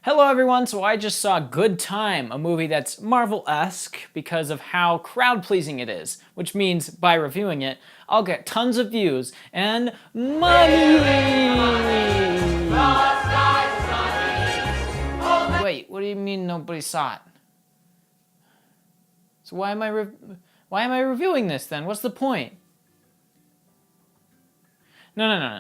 Hello everyone, so I just saw Good Time, a movie that's Marvel-esque because of how crowd-pleasing it is, which means by reviewing it, I'll get tons of views and money! Wait, what do you mean nobody saw it? So why am I reviewing this then? What's the point? No,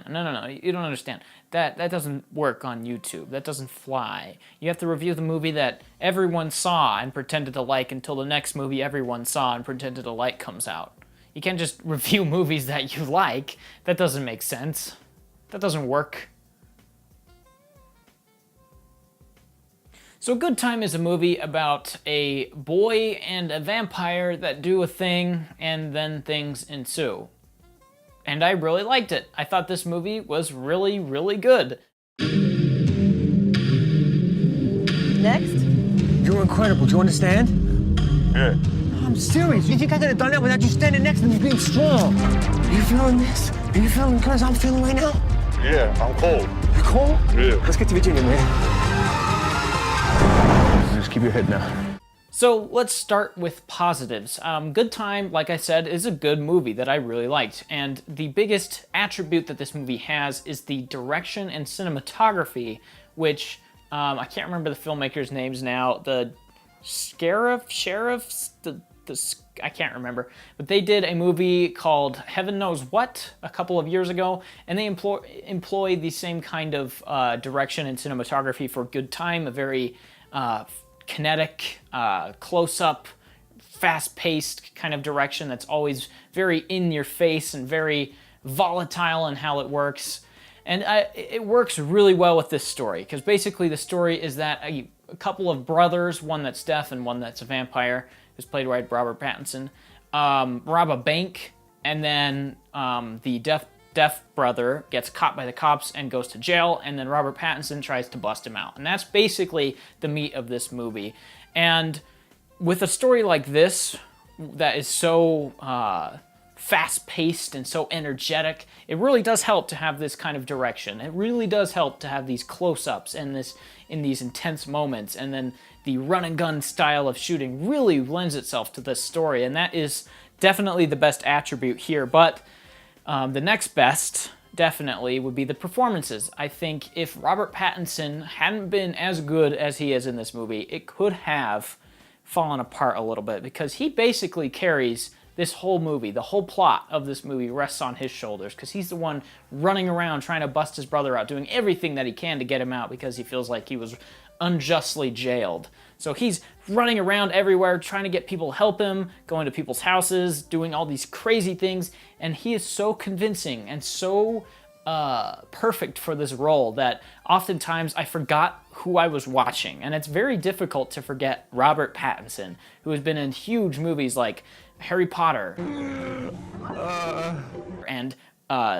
you don't understand. That doesn't work on YouTube. That doesn't fly. You have to review the movie that everyone saw and pretended to like until the next movie everyone saw and pretended to like comes out. You can't just review movies that you like. That doesn't make sense. That doesn't work. So Good Time is a movie about a boy and a vampire that do a thing and then things ensue. And I really liked it. I thought this movie was really, really good. Next? You're incredible, do you understand? Yeah. I'm serious. You think I could have done that without you standing next to me being strong? Are you feeling this? Are you feeling the cause I'm feeling right now? Yeah, I'm cold. You cold? Yeah. Let's get to Virginia, man. Just keep your head down. So let's start with positives. Good Time, like I said, is a good movie that I really liked. And the biggest attribute that this movie has is the direction and cinematography, which I can't remember the filmmakers' names now. The sheriffs, I can't remember. But they did a movie called Heaven Knows What a couple of years ago, and they employ the same kind of direction and cinematography for Good Time, a very kinetic, close-up, fast-paced kind of direction that's always very in your face and very volatile in how it works. And it works really well with this story, because basically the story is that a couple of brothers, one that's deaf and one that's a vampire, who's played by Robert Pattinson, rob a bank, and then the deaf brother gets caught by the cops and goes to jail, and then Robert Pattinson tries to bust him out. And that's basically the meat of this movie. And with a story like this that is so fast-paced and so energetic, it really does help to have this kind of direction. It really does help to have these close-ups and in these intense moments, and then the run-and-gun style of shooting really lends itself to this story, and that is definitely the best attribute here. But the next best, definitely, would be the performances. I think if Robert Pattinson hadn't been as good as he is in this movie, it could have fallen apart a little bit, because he basically carries this whole movie. The whole plot of this movie rests on his shoulders, because he's the one running around trying to bust his brother out, doing everything that he can to get him out because he feels like he was unjustly jailed. So he's running around everywhere trying to get people to help him, going to people's houses, doing all these crazy things, and he is so convincing and so perfect for this role that oftentimes I forgot who I was watching. And it's very difficult to forget Robert Pattinson, who has been in huge movies like Harry Potter and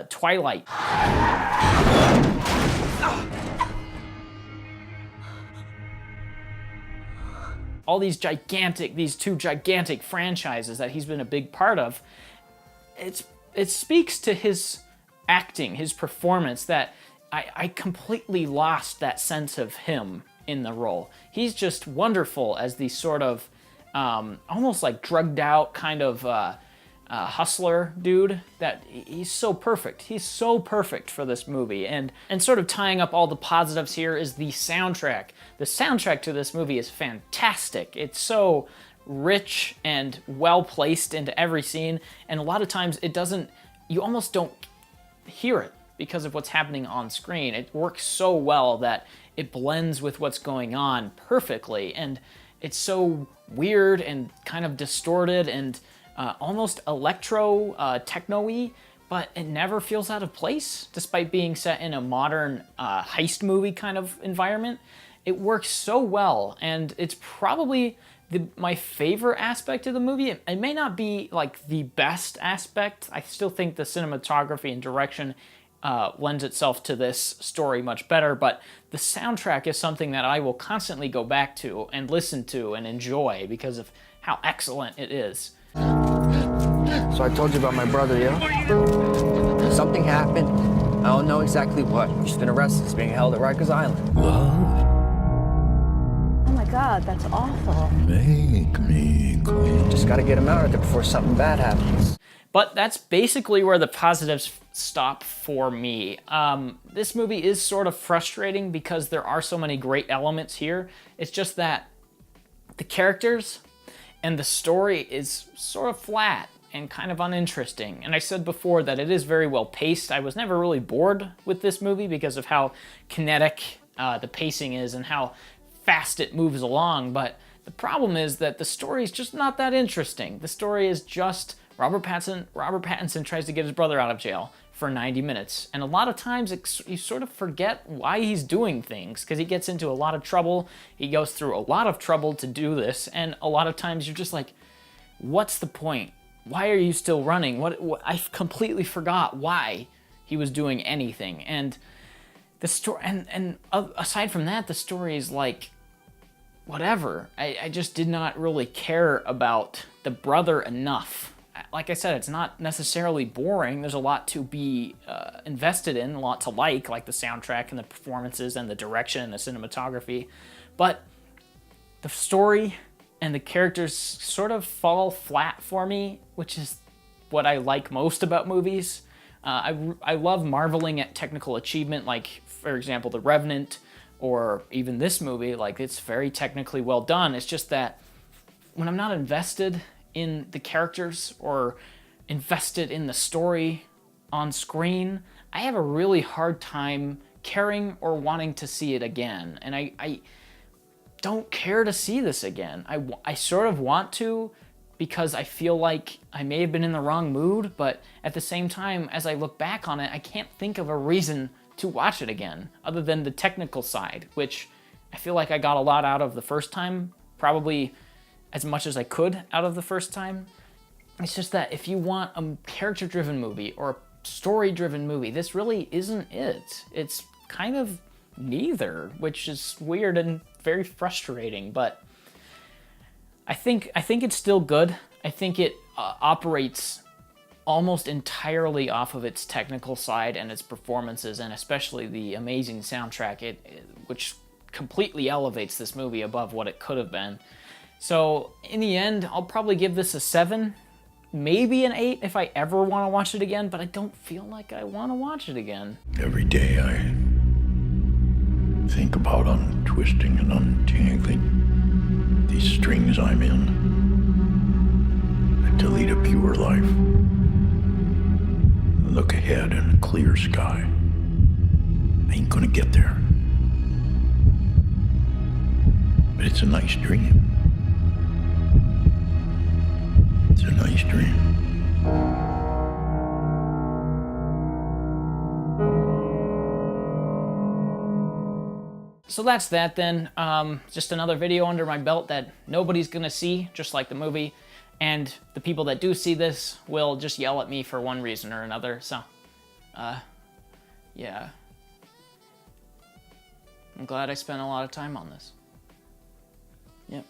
Twilight. All these two gigantic franchises that he's been a big part of. It speaks to his acting, his performance, that I completely lost that sense of him in the role. He's just wonderful as the sort of almost like drugged out kind of hustler dude. That he's so perfect. He's so perfect for this movie. And sort of tying up all the positives here is the soundtrack. The soundtrack to this movie is fantastic. It's so rich and well placed into every scene, and a lot of times you almost don't hear it because of what's happening on screen. It works so well that it blends with what's going on perfectly, and it's so weird and kind of distorted and almost electro techno-y, but it never feels out of place despite being set in a modern heist movie kind of environment. It works so well, and it's probably my favorite aspect of the movie. It may not be like the best aspect. I still think the cinematography and direction lends itself to this story much better, but the soundtrack is something that I will constantly go back to and listen to and enjoy because of how excellent it is. So I told you about my brother, yeah? Something happened. I don't know exactly what. He's been arrested. He's being held at Rikers Island. Love God, that's awful. Make me clean. Just gotta get him out of there before something bad happens. But that's basically where the positives stop for me. This movie is sort of frustrating because there are so many great elements here. It's just that the characters and the story is sort of flat and kind of uninteresting. And I said before that it is very well paced. I was never really bored with this movie because of how kinetic the pacing is and how fast it moves along. But the problem is that the story is just not that interesting. The story is just Robert Pattinson tries to get his brother out of jail for 90 minutes. And a lot of times you sort of forget why he's doing things because he gets into a lot of trouble. He goes through a lot of trouble to do this. And a lot of times you're just like, what's the point? Why are you still running? What I completely forgot why he was doing anything. And the story, and aside from that, the story is like, whatever. I just did not really care about the brother enough. Like I said, it's not necessarily boring. There's a lot to be invested in, a lot to like the soundtrack and the performances and the direction and the cinematography. But the story and the characters sort of fall flat for me, which is what I like most about movies. I love marveling at technical achievement, like, for example, The Revenant, or even this movie. Like, it's very technically well done. It's just that when I'm not invested in the characters or invested in the story on screen, I have a really hard time caring or wanting to see it again. And I don't care to see this again. I sort of want to because I feel like I may have been in the wrong mood, but at the same time, as I look back on it, I can't think of a reason to watch it again other than the technical side, which I feel like I got a lot out of the first time, probably as much as I could out of the first time. It's just that if you want a character-driven movie or a story-driven movie, this really isn't it. It's kind of neither, which is weird and very frustrating, but I think it's still good. I think it operates almost entirely off of its technical side and its performances, and especially the amazing soundtrack, which completely elevates this movie above what it could have been. So in the end, I'll probably give this a 7, maybe an 8 if I ever want to watch it again, but I don't feel like I want to watch it again. Every day I think about untwisting and untangling these strings I'm in to lead a pure life. Look ahead in a clear sky. I ain't gonna get there. But it's a nice dream. It's a nice dream. So that's that then. Just another video under my belt that nobody's gonna see, just like the movie. And the people that do see this will just yell at me for one reason or another. So, yeah. I'm glad I spent a lot of time on this. Yep.